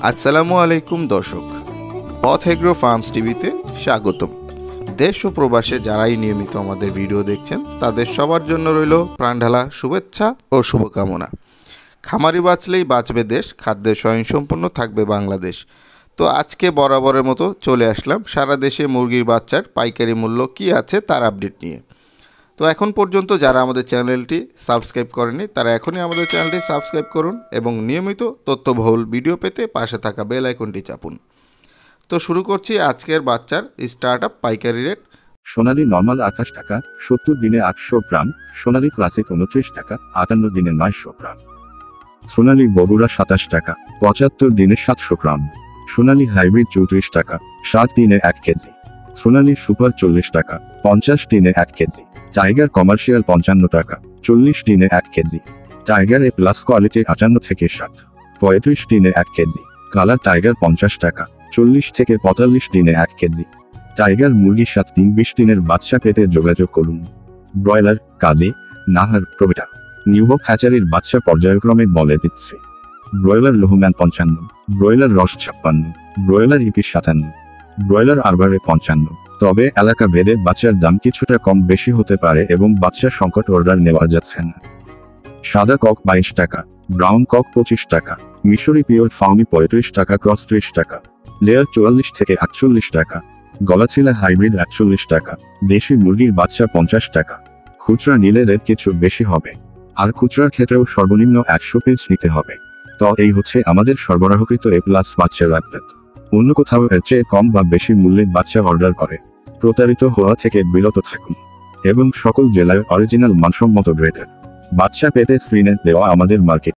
আসসালামু আলাইকুম দর্শক, পথ এগ্রো ফার্মস টিভিতে স্বাগতম। দেশ ও প্রবাসে যারাই নিয়মিত আমাদের ভিডিও দেখছেন তাদের সবার জন্য রইল প্রাণঢালা শুভেচ্ছা ও শুভকামনা। খামারি বাঁচলেই বাঁচবে দেশ, খাদ্যে স্বয়ংসম্পন্ন থাকবে বাংলাদেশ। তো আজকে বরাবরের মতো চলে আসলাম সারা দেশে মুরগির বাচ্চার পাইকারি মূল্য কী আছে তার আপডেট নিয়ে। তো এখন পর্যন্ত যারা আমাদের চ্যানেলটি সাবস্ক্রাইব করেনি তারা এখনই আমাদের চ্যানেলটি সাবস্ক্রাইব করুন এবং নিয়মিত তথ্যবহুল ভিডিও পেতে পাশে থাকা বেল আইকনটি চাপুন। তো শুরু করছি আজকের বাচ্চার স্টার্ট আপ পাইকারি রেট। সোনালী নর্মাল 28 টাকা, 70 দিনে 800 গ্রাম। সোনালী ক্লাসিক 29 টাকা, 58 দিনে 900 গ্রাম। সোনালী বগুড়া 27 টাকা, 75 দিনে 700 গ্রাম। সোনালী হাইব্রিড 34 টাকা, 60 দিনে 1 কেজি। সোনালী সুপার 40 টাকা, 50 দিনে 1 কেজি। টাইগার কমার্শিয়াল 55 টাকা, 40 দিনে 1 কেজি। টাইগার এ প্লাস কোয়ালিটি 58 থেকে 60, 35 দিনে 1 কেজি। কালার টাইগার 50 টাকা, 40 থেকে 45 দিনে 1 কেজি। টাইগার মুরগি 7 দিন 20 দিনের বাচ্চা পেতে যোগাযোগ করুন। ব্রয়লার কাজী, নাহার, প্রভৃতি নিউহোপ হ্যাচারির বাচ্চা পর্যায়ক্রমে বলে দিচ্ছে। ব্রয়লার লোহম্যান 55, ব্রয়লার রস 56, ব্রয়লার ইপি 57, ব্রয়লার আরবারে 55। তবে এলাকা ভেদে বাচ্চার দাম কিছুটা কম বেশি হতে পারে এবং বাচ্চা সংকট অর্ডার নেওয়া যাচ্ছে না। সাদা কক 22 টাকা, ব্রাউন কক 25 টাকা, মিশরি পিওর ফাউমি 35 টাকা, ক্রস 30 টাকা, লেয়ার 44 থেকে 48 টাকা, গলাছিলা হাইব্রিড 41 টাকা, দেশি মুরগির বাচ্চা 50 টাকা। খুচরা নিলে রেট কিছু বেশি হবে, আর খুচরার ক্ষেত্রেও সর্বনিম্ন 100 পিস নিতে হবে। তো এই হচ্ছে আমাদের সরবরাহকৃত এ প্লাস বাচ্চার আপডেট। অন্য কোথাও এর চেয়ে কম বা বেশি মূল্যে বাচ্চা অর্ডার করে প্রতারিত হওয়া থেকে বিরত থাকুন এবং সকল জেলায় অরিজিনাল মানসম্মত গ্রেডের বাচ্চা পেতে স্ক্রিনে দেওয়া আমাদের মার্কেট